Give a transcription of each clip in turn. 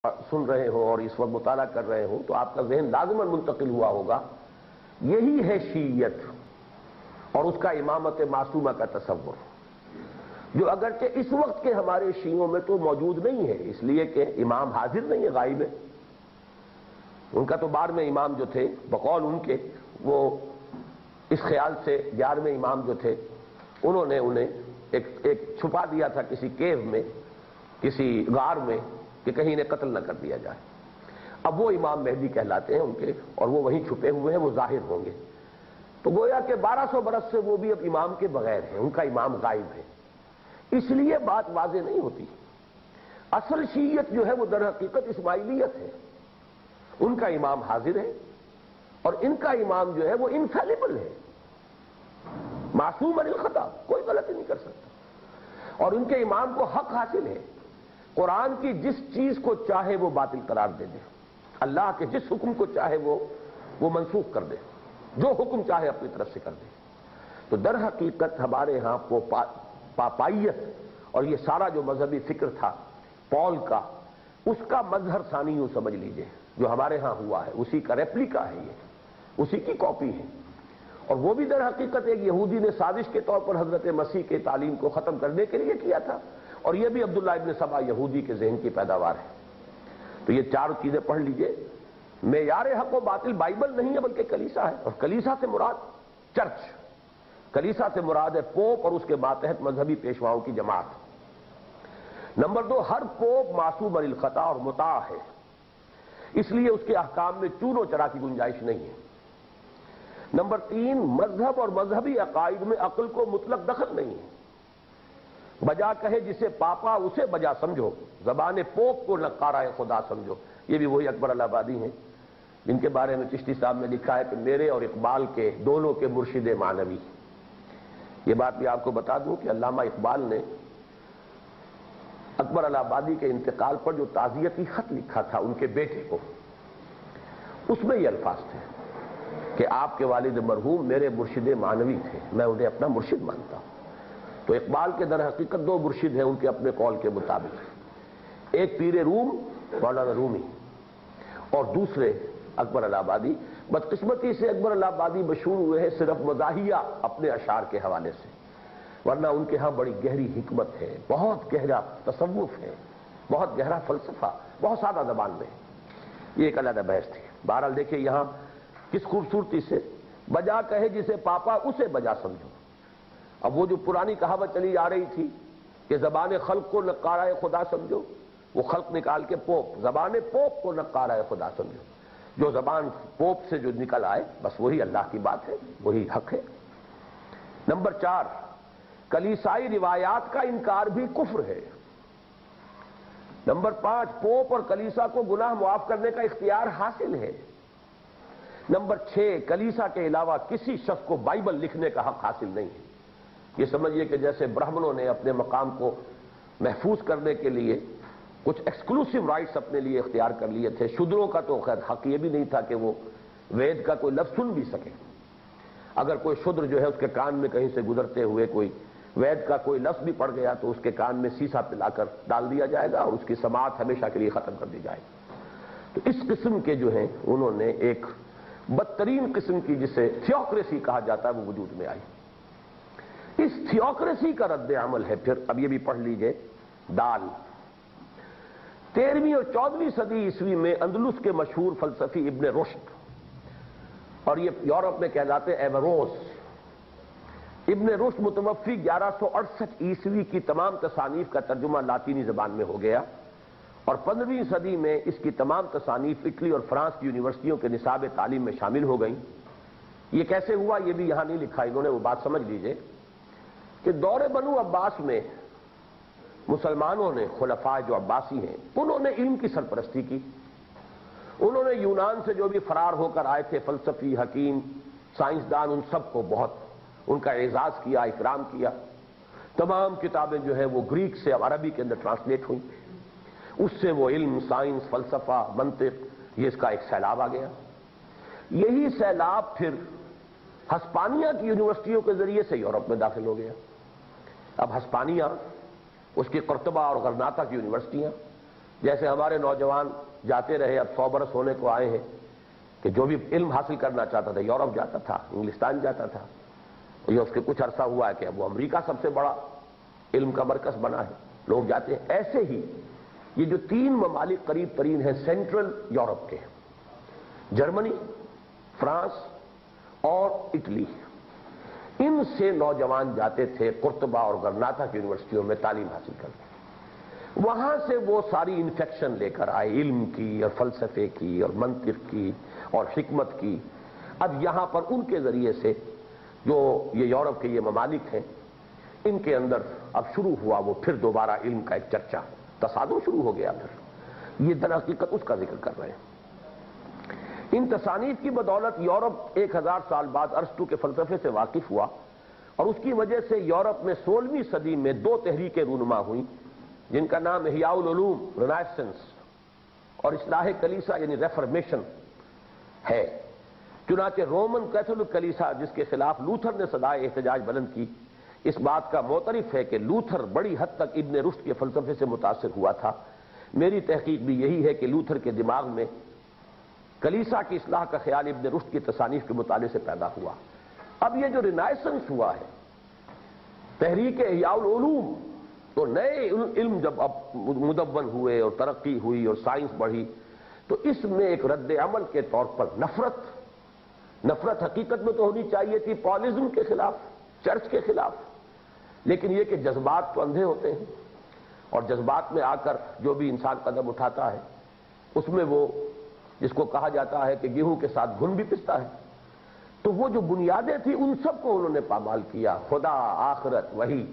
سن رہے ہو اور اس وقت مطالعہ کر رہے ہو تو آپ کا ذہن لازماً منتقل ہوا ہوگا، یہی ہے شیعیت اور اس کا امامت معصومہ کا تصور، جو اگرچہ اس وقت کے ہمارے شیعوں میں تو موجود نہیں ہے، اس لیے کہ امام حاضر نہیں ہے، غائب ہے۔ ان کا تو 12ویں امام جو تھے بقول ان کے، وہ اس خیال سے 11ویں امام جو تھے انہوں نے انہیں ایک چھپا دیا تھا کسی کیو میں، کسی غار میں، کہ کہیں انہیں قتل نہ کر دیا جائے۔ اب وہ امام مہدی کہلاتے ہیں ان کے، اور وہ وہیں چھپے ہوئے ہیں، وہ ظاہر ہوں گے۔ تو گویا کہ 1200 برس سے وہ بھی اب امام کے بغیر ہیں، ان کا امام غائب ہے، اس لیے بات واضح نہیں ہوتی۔ اصل شیعیت جو ہے وہ در حقیقت اسماعیلیت ہے، ان کا امام حاضر ہے اور ان کا امام جو ہے وہ انفیلیبل ہے، معصوم عن الخطا، کوئی غلطی نہیں کر سکتا، اور ان کے امام کو حق حاصل ہے قرآن کی جس چیز کو چاہے وہ باطل قرار دے دے، اللہ کے جس حکم کو چاہے وہ منسوخ کر دے، جو حکم چاہے اپنی طرف سے کر دے۔ تو در حقیقت ہمارے ہاں پاپائیت اور یہ سارا جو مذہبی فکر تھا پال کا، اس کا مظہر ثانی یوں سمجھ لیجئے، جو ہمارے ہاں ہوا ہے اسی کا ریپلیکا ہے، یہ اسی کی کاپی ہے، اور وہ بھی در حقیقت ایک یہودی نے سازش کے طور پر حضرت مسیح کے تعلیم کو ختم کرنے کے لیے کیا تھا، اور یہ بھی عبداللہ ابن سبا یہودی کے ذہن کی پیداوار ہے۔ تو یہ چار چیزیں پڑھ لیجئے۔ معیار حق و باطل بائبل نہیں ہے بلکہ کلیسا ہے، اور کلیسا سے مراد چرچ، کلیسا سے مراد ہے پوپ اور اس کے ماتحت مذہبی پیشواؤں کی جماعت۔ نمبر 2، ہر پوپ معصوم عن الخطا اور مطاع ہے، اس لیے اس کے احکام میں چون و چرا کی گنجائش نہیں ہے۔ نمبر 3، مذہب اور مذہبی عقائد میں عقل کو مطلق دخل نہیں ہے، بجا کہے جسے پاپا اسے بجا سمجھو، زبان پوپ کو نقارہ خدا سمجھو۔ یہ بھی وہی اکبر الہ آبادی ہیں جن کے بارے میں چشتی صاحب نے لکھا ہے کہ میرے اور اقبال کے دونوں کے مرشد معنوی۔ یہ بات بھی آپ کو بتا دوں کہ علامہ اقبال نے اکبر الہ آبادی کے انتقال پر جو تعزیتی خط لکھا تھا ان کے بیٹے کو، اس میں یہ الفاظ تھے کہ آپ کے والد مرحوم میرے مرشد معنوی تھے، میں انہیں اپنا مرشد مانتا ہوں۔ تو اقبال کے در حقیقت 2 مرشد ہیں ان کے اپنے قول کے مطابق، ایک پیر روم مولانا رومی اور دوسرے اکبر الہ آبادی۔ بدقسمتی سے اکبر الہ آبادی مشہور ہوئے ہیں صرف مزاحیہ اپنے اشعار کے حوالے سے، ورنہ ان کے ہاں بڑی گہری حکمت ہے، بہت گہرا تصوف ہے، بہت گہرا فلسفہ، بہت سادہ زبان میں ہے۔ یہ ایک علیحدہ بحث تھی۔ بہرحال دیکھیں یہاں کس خوبصورتی سے بجا کہے جسے پاپا اسے بجا سمجھو۔ اب وہ جو پرانی کہاوت چلی آ رہی تھی کہ زبان خلق کو نقارہ خدا سمجھو، وہ خلق نکال کے پوپ، زبان پوپ کو نقارہ خدا سمجھو، جو زبان پوپ سے جو نکل آئے بس وہی اللہ کی بات ہے، وہی حق ہے۔ نمبر 4، کلیسائی روایات کا انکار بھی کفر ہے۔ نمبر 5، پوپ اور کلیسا کو گناہ معاف کرنے کا اختیار حاصل ہے۔ نمبر 6، کلیسا کے علاوہ کسی شخص کو بائبل لکھنے کا حق حاصل نہیں ہے۔ یہ سمجھیے کہ جیسے برہمنوں نے اپنے مقام کو محفوظ کرنے کے لیے کچھ ایکسکلوسیو رائٹس اپنے لیے اختیار کر لیے تھے، شودروں کا تو خیر حق یہ بھی نہیں تھا کہ وہ وید کا کوئی لفظ سن بھی سکے۔ اگر کوئی شودر جو ہے اس کے کان میں کہیں سے گزرتے ہوئے کوئی وید کا کوئی لفظ بھی پڑ گیا تو اس کے کان میں سیسا پلا کر ڈال دیا جائے گا اور اس کی سماعت ہمیشہ کے لیے ختم کر دی جائے گی۔ تو اس قسم کے جو ہیں انہوں نے ایک بدترین قسم کی جسے تھیوکریسی کہا جاتا ہے وہ وجود میں آئی۔ اس تھیوکریسی کا رد عمل ہے پھر، اب یہ بھی پڑھ لیجئے، دال۔ 13ویں اور 14ویں صدی عیسوی میں اندلس کے مشہور فلسفی ابن رشد، اور یہ یورپ میں کہلاتے ایوروس، ابن رشد متوفی 1168 عیسوی کی تمام تصانیف کا ترجمہ لاطینی زبان میں ہو گیا، اور 15ویں صدی میں اس کی تمام تصانیف اٹلی اور فرانس کی یونیورسٹیوں کے نصاب تعلیم میں شامل ہو گئیں۔ یہ کیسے ہوا یہ بھی یہاں نہیں لکھا انہوں نے، وہ بات سمجھ لیجئے کہ دور بنو عباس میں مسلمانوں نے، خلفاء جو عباسی ہیں، انہوں نے علم کی سرپرستی کی، انہوں نے یونان سے جو بھی فرار ہو کر آئے تھے فلسفی، حکیم، سائنسدان، ان سب کو بہت ان کا اعزاز کیا، اکرام کیا۔ تمام کتابیں جو ہیں وہ گریک سے عربی کے اندر ٹرانسلیٹ ہوئیں، اس سے وہ علم، سائنس، فلسفہ، منطق، یہ اس کا ایک سیلاب آ گیا۔ یہی سیلاب پھر ہسپانیہ کی یونیورسٹیوں کے ذریعے سے یورپ میں داخل ہو گیا۔ اب ہسپانیہ، اس کی قرطبہ اور غرناطہ کی یونیورسٹیاں، جیسے ہمارے نوجوان جاتے رہے، اب 100 برس ہونے کو آئے ہیں کہ جو بھی علم حاصل کرنا چاہتا تھا یورپ جاتا تھا، انگلستان جاتا تھا، یہ اس کے کچھ عرصہ ہوا ہے کہ اب وہ امریکہ سب سے بڑا علم کا مرکز بنا ہے، لوگ جاتے ہیں۔ ایسے ہی یہ جو 3 ممالک قریب ترین ہیں سینٹرل یورپ کے، جرمنی، فرانس اور اٹلی، ان سے نوجوان جاتے تھے قرطبہ اور غرناطہ کی یونیورسٹیوں میں تعلیم حاصل کرنے۔ وہاں سے وہ ساری انفیکشن لے کر آئے، علم کی اور فلسفے کی اور منطق کی اور حکمت کی۔ اب یہاں پر ان کے ذریعے سے جو یہ یورپ کے یہ ممالک ہیں، ان کے اندر اب شروع ہوا وہ پھر دوبارہ علم کا ایک چرچا، تصادم شروع ہو گیا۔ پھر یہ در حقیقت اس کا ذکر کر رہے ہیں۔ ان تصانیف کی بدولت یورپ 1000 سال بعد ارسطو کے فلسفے سے واقف ہوا، اور اس کی وجہ سے یورپ میں 16ویں صدی میں 2 تحریکیں رونما ہوئیں، جن کا نام احیاء العلوم رینیسنس اور اصلاح کلیسا یعنی ریفرمیشن ہے۔ چنانچہ رومن کیتھولک کلیسا، جس کے خلاف لوتھر نے صدائے احتجاج بلند کی، اس بات کا معترف ہے کہ لوتھر بڑی حد تک ابن رشد کے فلسفے سے متاثر ہوا تھا۔ میری تحقیق بھی یہی ہے کہ لوتھر کے دماغ میں کلیسا کی اصلاح کا خیال ابن رشد کی تصانیف کے مطالعے سے پیدا ہوا۔ اب یہ جو رینیسنس ہوا ہے، تحریک احیاء العلوم، تو نئے علم جب اب مدون ہوئے اور ترقی ہوئی اور سائنس بڑھی، تو اس میں ایک رد عمل کے طور پر نفرت حقیقت میں تو ہونی چاہیے تھی پاولزم کے خلاف، چرچ کے خلاف، لیکن یہ کہ جذبات تو اندھے ہوتے ہیں، اور جذبات میں آ کر جو بھی انسان قدم اٹھاتا ہے اس میں وہ، جس کو کہا جاتا ہے کہ گیہوں کے ساتھ گھن بھی پستا ہے، تو وہ جو بنیادیں تھیں ان سب کو انہوں نے پامال کیا، خدا، آخرت، وحی۔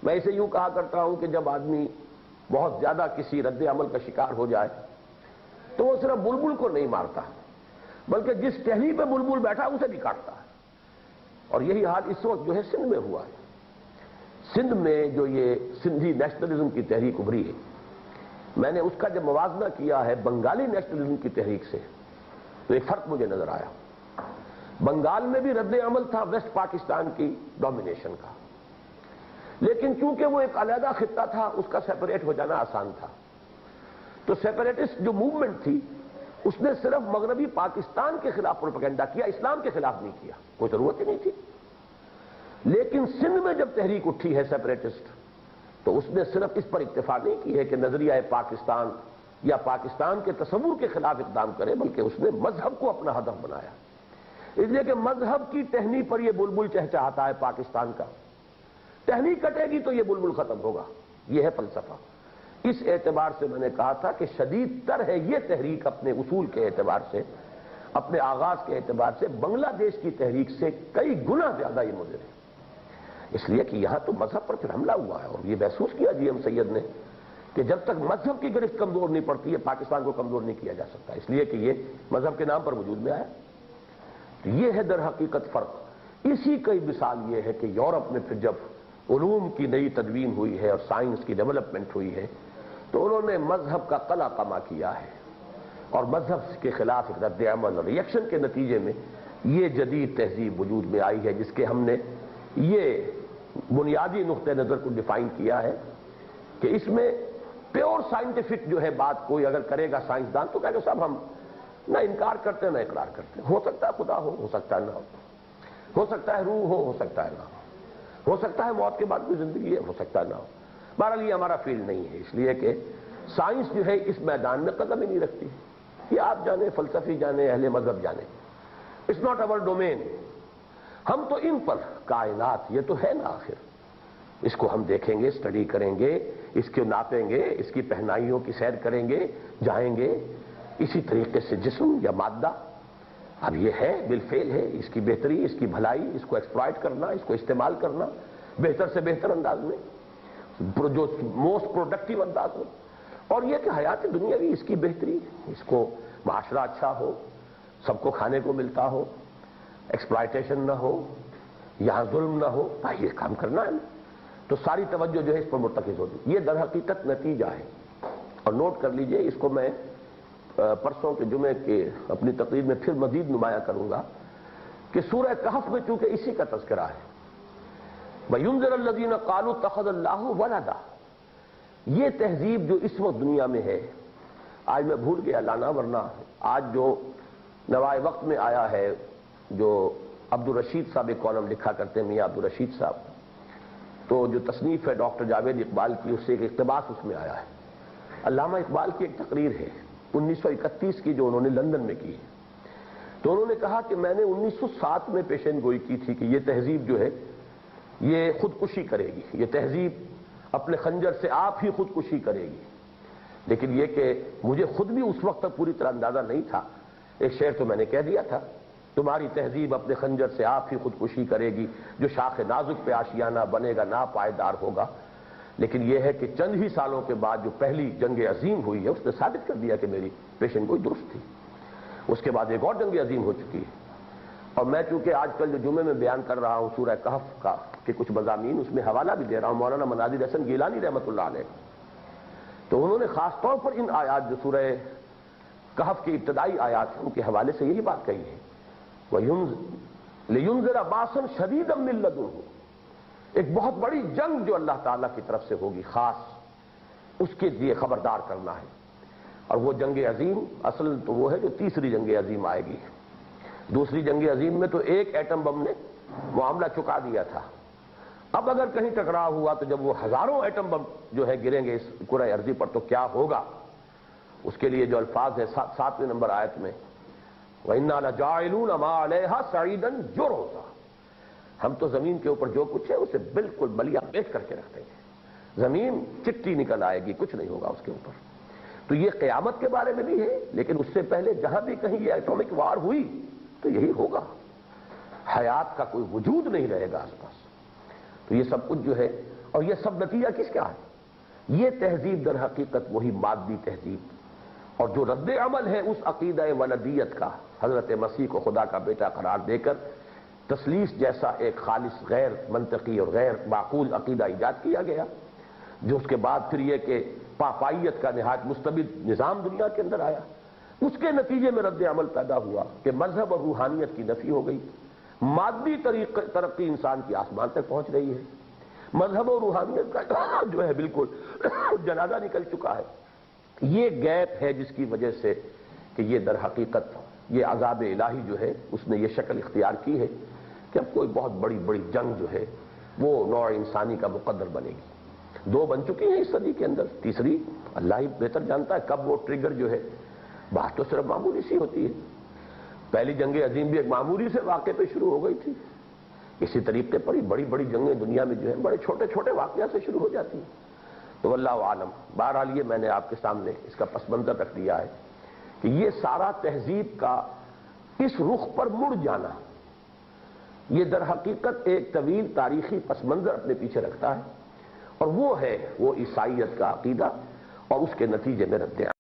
میں اسے یوں کہا کرتا ہوں کہ جب آدمی بہت زیادہ کسی رد عمل کا شکار ہو جائے تو وہ صرف بلبل کو نہیں مارتا، بلکہ جس ٹہنی پہ بلبل بیٹھا اسے بھی کاٹتا ہے۔ اور یہی حال اس وقت جو ہے سندھ میں ہوا ہے۔ سندھ میں جو یہ سندھی نیشنلزم کی تحریک ابھری ہے، میں نے اس کا جب موازنہ کیا ہے بنگالی نیشنلزم کی تحریک سے، تو ایک فرق مجھے نظر آیا۔ بنگال میں بھی رد عمل تھا ویسٹ پاکستان کی ڈومینیشن کا، لیکن چونکہ وہ ایک علیحدہ خطہ تھا، اس کا سیپریٹ ہو جانا آسان تھا، تو سیپریٹسٹ جو موومنٹ تھی اس نے صرف مغربی پاکستان کے خلاف پروپیگنڈا کیا، اسلام کے خلاف نہیں کیا، کوئی ضرورت ہی نہیں تھی۔ لیکن سندھ میں جب تحریک اٹھی ہے سیپریٹسٹ، تو اس نے صرف اس پر اکتفا نہیں کی ہے کہ نظریہ پاکستان یا پاکستان کے تصور کے خلاف اقدام کرے، بلکہ اس نے مذہب کو اپنا ہدف بنایا، اس لیے کہ مذہب کی ٹہنی پر یہ بلبل چہچہاتا ہے پاکستان کا، ٹہنی کٹے گی تو یہ بلبل ختم ہوگا، یہ ہے فلسفہ۔ اس اعتبار سے میں نے کہا تھا کہ شدید تر ہے یہ تحریک اپنے اصول کے اعتبار سے، اپنے آغاز کے اعتبار سے بنگلہ دیش کی تحریک سے کئی گنا زیادہ یہ مضر ہے، اس لیے کہ یہاں تو مذہب پر پھر حملہ ہوا ہے، اور یہ محسوس کیا جی ایم سید نے کہ جب تک مذہب کی گرفت کمزور نہیں پڑتی ہے پاکستان کو کمزور نہیں کیا جا سکتا، اس لیے کہ یہ مذہب کے نام پر وجود میں آیا۔ تو یہ ہے در حقیقت فرق۔ اسی کی مثال یہ ہے کہ یورپ میں پھر جب علوم کی نئی تدوین ہوئی ہے اور سائنس کی ڈیولپمنٹ ہوئی ہے، تو انہوں نے مذہب کا قلع قمع کیا ہے، اور مذہب کے خلاف ایک رد عمل اور ریئیکشن کے نتیجے میں یہ جدید تہذیب وجود میں آئی ہے، جس کے ہم نے یہ بنیادی نقطہ نظر کو ڈیفائن کیا ہے کہ اس میں پیور سائنٹیفک جو ہے بات کوئی اگر کرے گا سائنسدان تو کہے گا صاحب ہم نہ انکار کرتے نہ اقرار کرتے، ہو سکتا ہے خدا ہو سکتا ہے نہ ہو سکتا ہے روح ہو سکتا ہے نہ ہو سکتا ہے موت کے بعد بھی زندگی ہے، ہو سکتا ہے نہ ہو۔ بہرحال یہ ہمارا فیلڈ نہیں ہے، اس لیے کہ سائنس جو ہے اس میدان میں قدم ہی نہیں رکھتی، یہ آپ جانے، فلسفی جانے، اہل مذہب جانے، اٹس ناٹ اوور ڈومین۔ ہم تو ان پر کائنات یہ تو ہے نا، آخر اس کو ہم دیکھیں گے، اسٹڈی کریں گے، اس کو ناپیں گے، اس کی پہنائیوں کی سیر کریں گے، جائیں گے۔ اسی طریقے سے جسم یا مادہ اب یہ ہے، بالفعل ہے، اس کی بہتری، اس کی بھلائی، اس کو ایکسپلائٹ کرنا، اس کو استعمال کرنا بہتر سے بہتر انداز میں، جو موسٹ پروڈکٹیو انداز میں، اور یہ کہ حیات دنیاوی اس کی بہتری، اس کو معاشرہ اچھا ہو، سب کو کھانے کو ملتا ہو، ایکسپلائٹیشن نہ ہو، یہاں ظلم نہ ہو، یہ کام کرنا ہے، تو ساری توجہ جو ہے اس پر مرتکز ہوتی۔ یہ در حقیقت نتیجہ ہے، اور نوٹ کر لیجئے، اس کو میں پرسوں کے جمعے کے اپنی تقریر میں پھر مزید نمایاں کروں گا کہ سورہ کہف میں چونکہ اسی کا تذکرہ ہے، وَيُنذِرَ الَّذِينَ قَالُوا اتَّخَذَ اللَّهُ وَلَدًا، یہ تہذیب جو اس وقت دنیا میں ہے آج میں بھول گیا لانا، ورنہ آج جو نوائے وقت میں آیا ہے، جو عبدالرشید صاحب ایک کالم لکھا کرتے ہیں، میاں عبدالرشید صاحب، تو جو تصنیف ہے ڈاکٹر جاوید اقبال کی، اس سے ایک اقتباس اس میں آیا ہے۔ علامہ اقبال کی ایک تقریر ہے 1931 کی جو انہوں نے لندن میں کی ہے، تو انہوں نے کہا کہ میں نے 1907 میں پیشن گوئی کی تھی کہ یہ تہذیب جو ہے یہ خودکشی کرے گی، یہ تہذیب اپنے خنجر سے آپ ہی خودکشی کرے گی، لیکن یہ کہ مجھے خود بھی اس وقت تک پوری طرح اندازہ نہیں تھا۔ ایک شعر تو میں نے کہہ دیا تھا، تمہاری تہذیب اپنے خنجر سے آپ ہی خودکشی کرے گی، جو شاخ نازک پہ آشیانہ بنے گا ناپائیدار ہوگا۔ لیکن یہ ہے کہ چند ہی سالوں کے بعد جو پہلی جنگ عظیم ہوئی ہے، اس نے ثابت کر دیا کہ میری پیشن گوئی درست تھی۔ اس کے بعد ایک اور جنگ عظیم ہو چکی ہے، اور میں چونکہ آج کل جو جمعے میں بیان کر رہا ہوں سورہ کہف کا کہ کچھ مضامین، اس میں حوالہ بھی دے رہا ہوں مولانا مناظر حسن گیلانی رحمۃ اللہ علیہ، تو انہوں نے خاص طور پر ان آیات جو سورہ کہف کی ابتدائی آیات ہیں ان کے حوالے سے یہی بات کہی ہے، لِيُنذِرَ بَأْسًا شَدِيدًا مِّن لَّدُنْهُ، ایک بہت بڑی جنگ جو اللہ تعالیٰ کی طرف سے ہوگی خاص، اس کے لیے خبردار کرنا ہے۔ اور وہ جنگ عظیم اصل تو وہ ہے جو تیسری جنگ عظیم آئے گی۔ دوسری جنگ عظیم میں تو ایک ایٹم بم نے معاملہ چکا دیا تھا، اب اگر کہیں ٹکراؤ ہوا تو جب وہ ہزاروں ایٹم بم جو ہے گریں گے اس کرۂ ارضی پر تو کیا ہوگا، اس کے لیے جو الفاظ ہے 7ویں نمبر آیت میں، وَإِنَّا لَجَاعِلُونَ مَا عَلَيْهَا صَعِيدًا جُرُزًا، ہم تو زمین کے اوپر جو کچھ ہے اسے بالکل بلیا پیش کر کے رکھ دیں گے، زمین چٹی نکل آئے گی، کچھ نہیں ہوگا اس کے اوپر۔ تو یہ قیامت کے بارے میں بھی ہے، لیکن اس سے پہلے جہاں بھی کہیں یہ ایٹامک وار ہوئی تو یہی ہوگا، حیات کا کوئی وجود نہیں رہے گا آس پاس۔ تو یہ سب کچھ جو ہے، اور یہ سب نتیجہ کس کا ہے؟ یہ تہذیب در حقیقت وہی مادی تہذیب، اور جو رد عمل ہے اس عقیدہ ولدیت کا، حضرت مسیح کو خدا کا بیٹا قرار دے کر تثلیث جیسا ایک خالص غیر منطقی اور غیر معقول عقیدہ ایجاد کیا گیا، جو اس کے بعد پھر یہ کہ پاپائیت کا نہایت مستبد نظام دنیا کے اندر آیا، اس کے نتیجے میں رد عمل پیدا ہوا کہ مذہب اور روحانیت کی نفی ہو گئی، مادی ترقی انسان کی آسمان تک پہنچ رہی ہے، مذہب اور روحانیت کا جو ہے بالکل جنازہ نکل چکا ہے۔ یہ گیپ ہے جس کی وجہ سے کہ یہ در حقیقت یہ عذاب الہی جو ہے اس نے یہ شکل اختیار کی ہے کہ اب کوئی بہت بڑی بڑی جنگ جو ہے وہ نوع انسانی کا مقدر بنے گی۔ 2 بن چکی ہیں اس صدی کے اندر، تیسری اللہ ہی بہتر جانتا ہے کب وہ ٹریگر جو ہے، بات تو صرف معمولی سی ہوتی ہے۔ پہلی جنگ عظیم بھی ایک معمولی سے واقعے پہ شروع ہو گئی تھی، اسی طریقے پر ہی بڑی بڑی جنگیں دنیا میں جو ہے بڑے چھوٹے چھوٹے واقعات سے شروع ہو جاتی ہیں۔ تو واللہ عالم، بہرحال یہ میں نے آپ کے سامنے اس کا پس منظر رکھ دیا ہے کہ یہ سارا تہذیب کا اس رخ پر مڑ جانا یہ در حقیقت ایک طویل تاریخی پس منظر اپنے پیچھے رکھتا ہے، اور وہ ہے وہ عیسائیت کا عقیدہ اور اس کے نتیجے میں رد